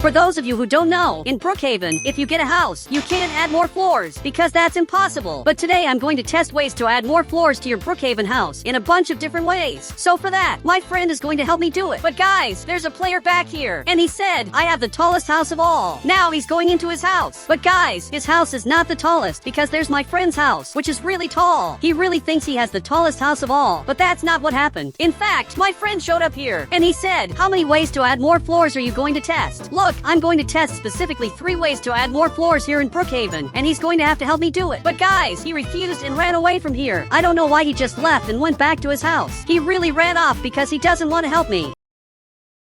For those of you who don't know, in Brookhaven, if you get a house, you can't add more floors, because that's impossible. But today I'm going to test ways to add more floors to your Brookhaven house, in a bunch of different ways. So for that, my friend is going to help me do it. But guys, there's a player back here, and he said, I have the tallest house of all. Now he's going into his house. But guys, his house is not the tallest, because there's my friend's house, which is really tall. He really thinks he has the tallest house of all, but that's not what happened. In fact, my friend showed up here, and he said, how many ways to add more floors are you going to test? Look, I'm going to test specifically 3 ways to add more floors here in Brookhaven, and he's going to have to help me do it. But guys, he refused and ran away from here. I don't know why he just left and went back to his house. He really ran off because he doesn't want to help me.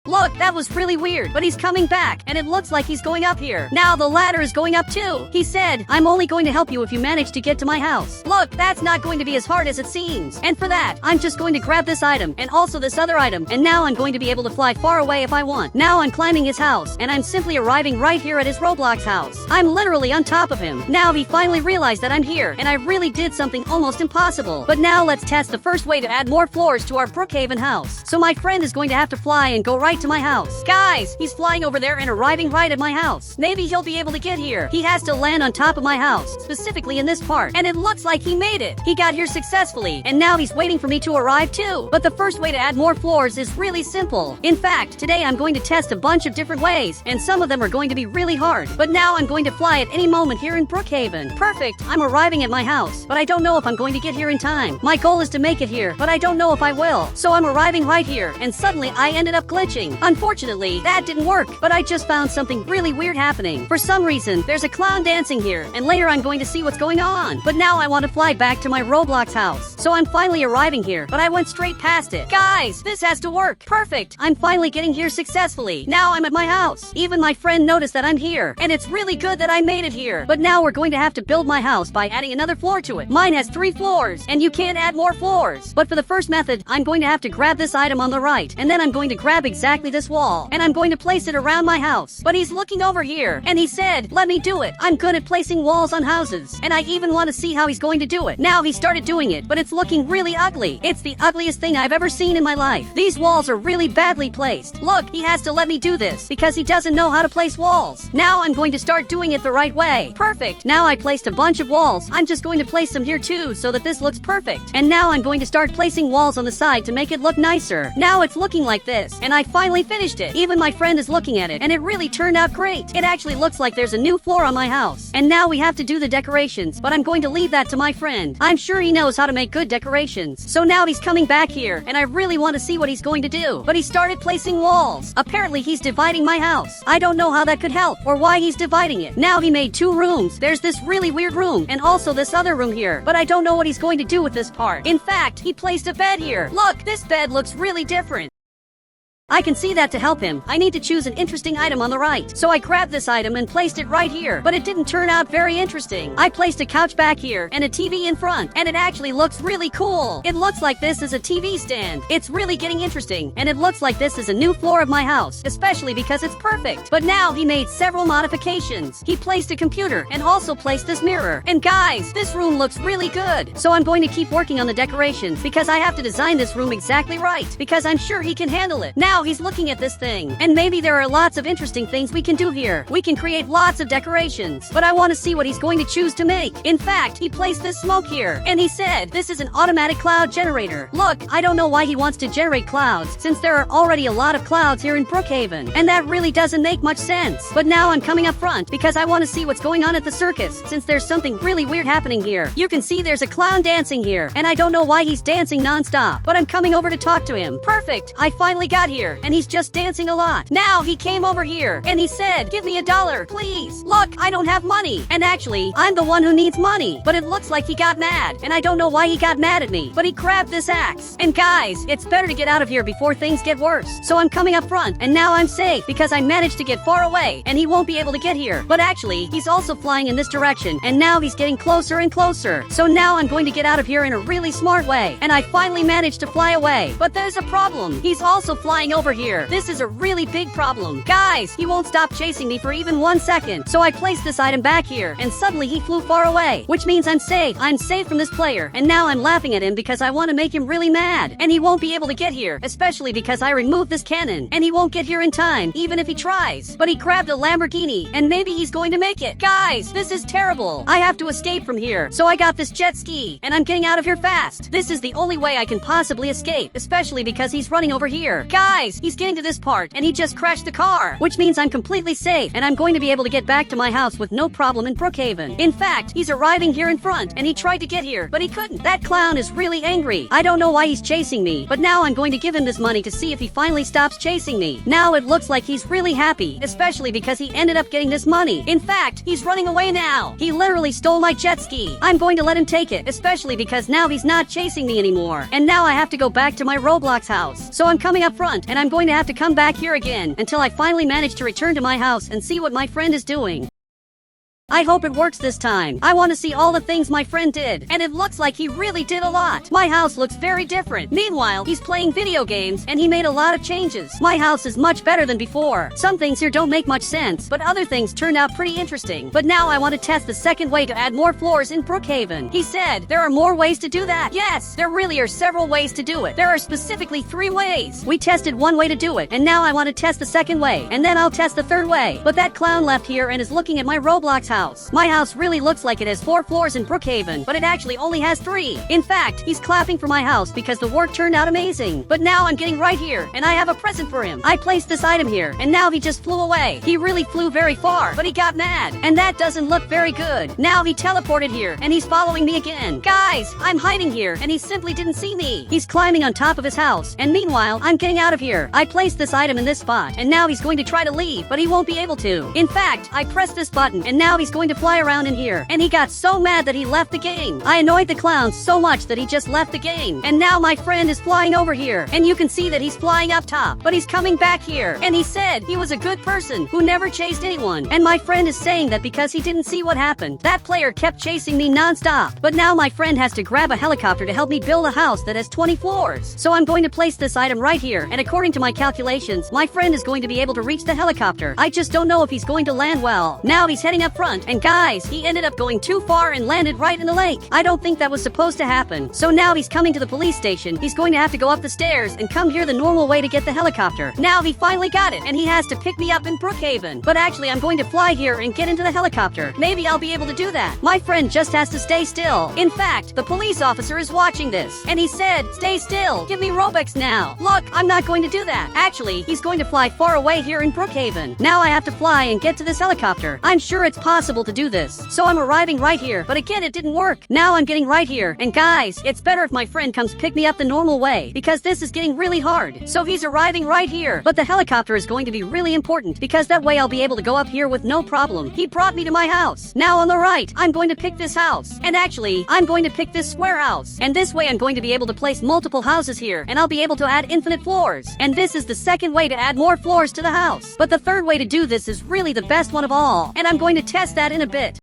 Look, that was really weird, but he's coming back, and it looks like he's going up here. Now the ladder is going up too. He said, I'm only going to help you if you manage to get to my house. Look, that's not going to be as hard as it seems. And for that, I'm just going to grab this item, and also this other item, and now I'm going to be able to fly far away if I want. Now I'm climbing his house, and I'm simply arriving right here at his Roblox house. I'm literally on top of him. Now he finally realized that I'm here, and I really did something almost impossible. But now let's test the first way to add more floors to our Brookhaven house. So my friend is going to have to fly and go right to my house. Guys, he's flying over there and arriving right at my house. Maybe he'll be able to get here. He has to land on top of my house, specifically in this part. And it looks like he made it. He got here successfully, and now he's waiting for me to arrive too. But the first way to add more floors is really simple. In fact, today I'm going to test a bunch of different ways, and some of them are going to be really hard. But now I'm going to fly at any moment here in Brookhaven. Perfect, I'm arriving at my house, but I don't know if I'm going to get here in time. My goal is to make it here, but I don't know if I will. So I'm arriving right here, and suddenly I ended up glitching. Unfortunately, that didn't work, but I just found something really weird happening. For some reason, there's a clown dancing here, and later I'm going to see what's going on. But now I want to fly back to my Roblox house. So I'm finally arriving here, but I went straight past it. Guys, this has to work. Perfect. I'm finally getting here successfully. Now I'm at my house. Even my friend noticed that I'm here, and it's really good that I made it here. But now we're going to have to build my house by adding another floor to it. Mine has 3 floors, and you can't add more floors. But for the first method, I'm going to have to grab this item on the right, and then I'm going to grab exactly this wall, and I'm going to place it around my house. But he's looking over here, and he said, let me do it. I'm good at placing walls on houses, and I even want to see how he's going to do it. Now he started doing it, but it's looking really ugly. It's the ugliest thing I've ever seen in my life. These walls are really badly placed. Look, he has to let me do this, because he doesn't know how to place walls. Now I'm going to start doing it the right way. Perfect. Now I placed a bunch of walls. I'm just going to place them here too, so that this looks perfect. And now I'm going to start placing walls on the side to make it look nicer. Now it's looking like this, and I finally finished it. Even my friend is looking at it, and it really turned out great. It actually looks like there's a new floor on my house. And now we have to do the decorations, but I'm going to leave that to my friend. I'm sure he knows how to make good decorations. So now he's coming back here, and I really want to see what he's going to do. But he started placing walls. Apparently he's dividing my house. I don't know how that could help, or why he's dividing it. Now he made 2 rooms. There's this really weird room, and also this other room here. But I don't know what he's going to do with this part. In fact, he placed a bed here. Look, this bed looks really different. I can see that to help him, I need to choose an interesting item on the right. So I grabbed this item and placed it right here, but it didn't turn out very interesting. I placed a couch back here and a TV in front, and it actually looks really cool. It looks like this is a TV stand. It's really getting interesting, and it looks like this is a new floor of my house, especially because it's perfect. But now he made several modifications. He placed a computer and also placed this mirror. And guys, this room looks really good. So I'm going to keep working on the decorations, because I have to design this room exactly right, because I'm sure he can handle it. Now he's looking at this thing, and maybe there are lots of interesting things we can do here. We can create lots of decorations, but I want to see what he's going to choose to make. In fact, he placed this smoke here, and he said, this is an automatic cloud generator. Look, I don't know why he wants to generate clouds, since there are already a lot of clouds here in Brookhaven, and that really doesn't make much sense. But now I'm coming up front, because I want to see what's going on at the circus, since there's something really weird happening here. You can see there's a clown dancing here, and I don't know why he's dancing non-stop, but I'm coming over to talk to him. Perfect, I finally got here, and he's just dancing a lot. Now he came over here, and he said, give me $1, please. Look, I don't have money, and actually, I'm the one who needs money. But it looks like he got mad, and I don't know why he got mad at me, but he grabbed this axe. And guys, it's better to get out of here before things get worse. So I'm coming up front, and now I'm safe, because I managed to get far away, and he won't be able to get here. But actually, he's also flying in this direction, and now he's getting closer and closer. So now I'm going to get out of here in a really smart way, and I finally managed to fly away. But there's a problem. He's also flying running over here. This is a really big problem. Guys, he won't stop chasing me for even 1 second. So I placed this item back here, and suddenly he flew far away, which means I'm safe. I'm safe from this player, and now I'm laughing at him because I want to make him really mad. And he won't be able to get here, especially because I removed this cannon, and he won't get here in time, even if he tries. But he grabbed a Lamborghini, and maybe he's going to make it. Guys, this is terrible. I have to escape from here. So I got this jet ski, and I'm getting out of here fast. This is the only way I can possibly escape, especially because he's running over here. Guys, he's getting to this part, and he just crashed the car, which means I'm completely safe, and I'm going to be able to get back to my house with no problem in Brookhaven. In fact, he's arriving here in front, and he tried to get here, but he couldn't. That clown is really angry. I don't know why he's chasing me, but now I'm going to give him this money to see if he finally stops chasing me. Now it looks like he's really happy, especially because he ended up getting this money. In fact, he's running away now. He literally stole my jet ski. I'm going to let him take it, especially because now he's not chasing me anymore. And now I have to go back to my Roblox house. So I'm coming up front, and I'm going to have to come back here again until I finally manage to return to my house and see what my friend is doing. I hope it works this time. I want to see all the things my friend did, and it looks like he really did a lot. My house looks very different. Meanwhile, he's playing video games, and he made a lot of changes. My house is much better than before. Some things here don't make much sense, but other things turned out pretty interesting. But now I want to test the second way to add more floors in Brookhaven. He said there are more ways to do that. Yes, there really are several ways to do it. There are specifically 3 ways. We tested one way to do it, and now I want to test the second way, and then I'll test the third way. But that clown left here and is looking at my Roblox house. My house really looks like it has 4 floors in Brookhaven, but it actually only has 3. In fact, he's clapping for my house because the work turned out amazing. But now I'm getting right here, and I have a present for him. I placed this item here, and now he just flew away. He really flew very far, but he got mad, and that doesn't look very good. Now he teleported here, and he's following me again. Guys, I'm hiding here, and he simply didn't see me. He's climbing on top of his house, and meanwhile, I'm getting out of here. I placed this item in this spot, and now he's going to try to leave, but he won't be able to. In fact, I pressed this button, and now he's going to fly around in here, and he got so mad that he left the game. I annoyed the clown so much that he just left the game, and now my friend is flying over here, and you can see that he's flying up top, but he's coming back here, and he said he was a good person who never chased anyone, and my friend is saying that because he didn't see what happened. That player kept chasing me non-stop, but now my friend has to grab a helicopter to help me build a house that has 20 floors. So I'm going to place this item right here, and according to my calculations, my friend is going to be able to reach the helicopter. I just don't know if he's going to land well. Now he's heading up front, and guys, he ended up going too far and landed right in the lake. I don't think that was supposed to happen. So now he's coming to the police station. He's going to have to go up the stairs and come here the normal way to get the helicopter. Now he finally got it, and he has to pick me up in Brookhaven. But actually, I'm going to fly here and get into the helicopter. Maybe I'll be able to do that. My friend just has to stay still. In fact, the police officer is watching this, and he said, "Stay still. Give me Robux now." Look, I'm not going to do that. Actually, he's going to fly far away here in Brookhaven. Now I have to fly and get to this helicopter. I'm sure it's possible to do this. So I'm arriving right here, but again it didn't work. Now I'm getting right here, and guys, it's better if my friend comes pick me up the normal way, because this is getting really hard. So he's arriving right here, but the helicopter is going to be really important, because that way I'll be able to go up here with no problem. He brought me to my house. Now on the right, I'm going to pick this house, and actually, I'm going to pick this square house, and this way I'm going to be able to place multiple houses here, and I'll be able to add infinite floors. And this is the second way to add more floors to the house. But the third way to do this is really the best one of all, and I'm going to test that in a bit.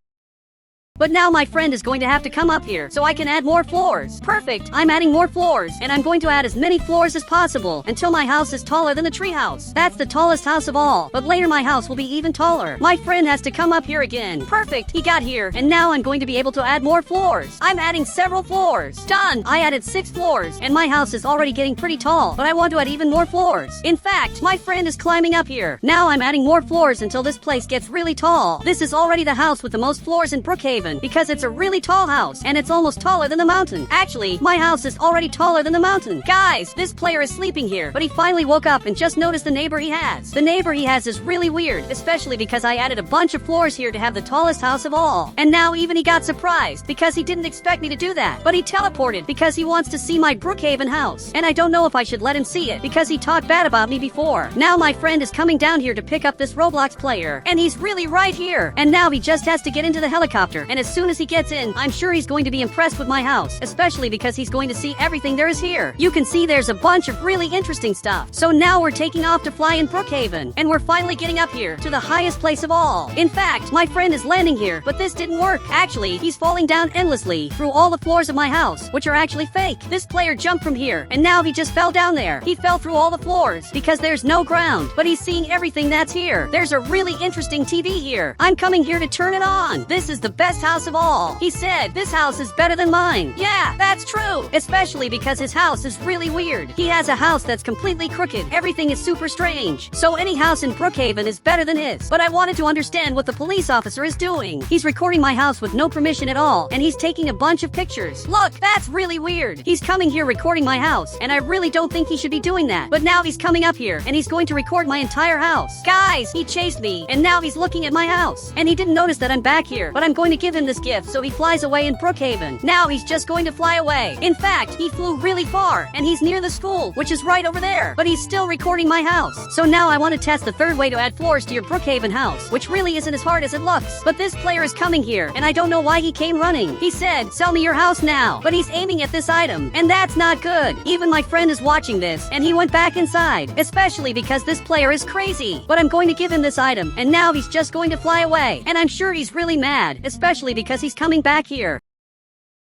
But now my friend is going to have to come up here so I can add more floors. Perfect, I'm adding more floors, and I'm going to add as many floors as possible until my house is taller than the tree house. That's the tallest house of all, but later my house will be even taller. My friend has to come up here again. Perfect, he got here, and now I'm going to be able to add more floors. I'm adding several floors. Done, I added 6 floors, and my house is already getting pretty tall, but I want to add even more floors. In fact, my friend is climbing up here. Now I'm adding more floors until this place gets really tall. This is already the house with the most floors in Brookhaven, because it's a really tall house, and it's almost taller than the mountain. Actually, my house is already taller than the mountain. Guys, this player is sleeping here, but he finally woke up and just noticed the neighbor he has. The neighbor he has is really weird, especially because I added a bunch of floors here to have the tallest house of all. And now even he got surprised, because he didn't expect me to do that. But he teleported because he wants to see my Brookhaven house. And I don't know if I should let him see it, because he talked bad about me before. Now my friend is coming down here to pick up this Roblox player, and he's really right here. And now he just has to get into the helicopter, and and as soon as he gets in, I'm sure he's going to be impressed with my house, especially because he's going to see everything there is here. You can see there's a bunch of really interesting stuff. So now we're taking off to fly in Brookhaven, and we're finally getting up here to the highest place of all. In fact, my friend is landing here, but this didn't work. Actually, he's falling down endlessly through all the floors of my house, which are actually fake. This player jumped from here, and now he just fell down there. He fell through all the floors because there's no ground, but he's seeing everything that's here. There's a really interesting TV here. I'm coming here to turn it on. This is the best house of all. He said, this house is better than mine. Yeah, that's true. Especially because his house is really weird. He has a house that's completely crooked. Everything is super strange. So any house in Brookhaven is better than his. But I wanted to understand what the police officer is doing. He's recording my house with no permission at all, and he's taking a bunch of pictures. Look, that's really weird. He's coming here recording my house, and I really don't think he should be doing that. But now he's coming up here, and he's going to record my entire house. Guys, he chased me, and now he's looking at my house. And he didn't notice that I'm back here, but I'm going to give him this gift so he flies away in Brookhaven. Now he's just going to fly away. In fact, he flew really far, and he's near the school, which is right over there. But he's still recording my house. So now I want to test the third way to add floors to your Brookhaven house, which really isn't as hard as it looks. But this player is coming here, and I don't know why he came running. He said, sell me your house now. But he's aiming at this item, and that's not good. Even my friend is watching this, and he went back inside, especially because this player is crazy. But I'm going to give him this item, and now he's just going to fly away. And I'm sure he's really mad, especially because he's coming back here.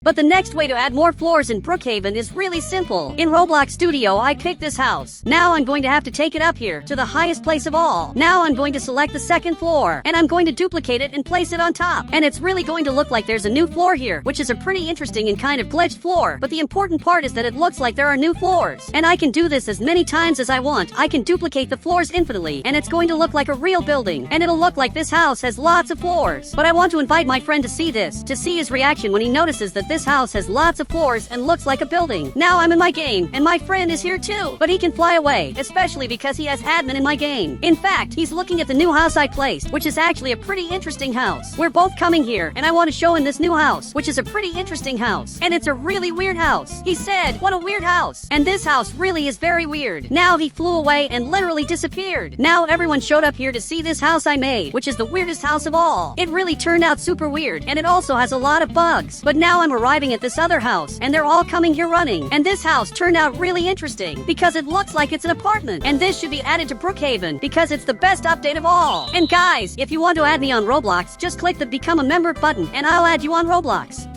But the next way to add more floors in Brookhaven is really simple. In Roblox Studio, I picked this house. Now I'm going to have to take it up here to the highest place of all. Now I'm going to select the second floor, and I'm going to duplicate it and place it on top. And it's really going to look like there's a new floor here, which is a pretty interesting and kind of glitched floor. But the important part is that it looks like there are new floors. And I can do this as many times as I want. I can duplicate the floors infinitely, and it's going to look like a real building. And it'll look like this house has lots of floors. But I want to invite my friend to see this, to see his reaction when he notices that this house has lots of floors and looks like a building. Now I'm in my game, and my friend is here too. But he can fly away, especially because he has admin in my game. In fact, he's looking at the new house I placed, which is actually a pretty interesting house. We're both coming here, and I want to show him this new house, which is a pretty interesting house. And it's a really weird house. He said, what a weird house. And this house really is very weird. Now he flew away and literally disappeared. Now everyone showed up here to see this house I made, which is the weirdest house of all. It really turned out super weird, and it also has a lot of bugs. But now I'm arriving at this other house, and they're all coming here running. And this house turned out really interesting because it looks like it's an apartment. And this should be added to Brookhaven because it's the best update of all. And guys, if you want to add me on Roblox, just click the become a member button and I'll add you on Roblox.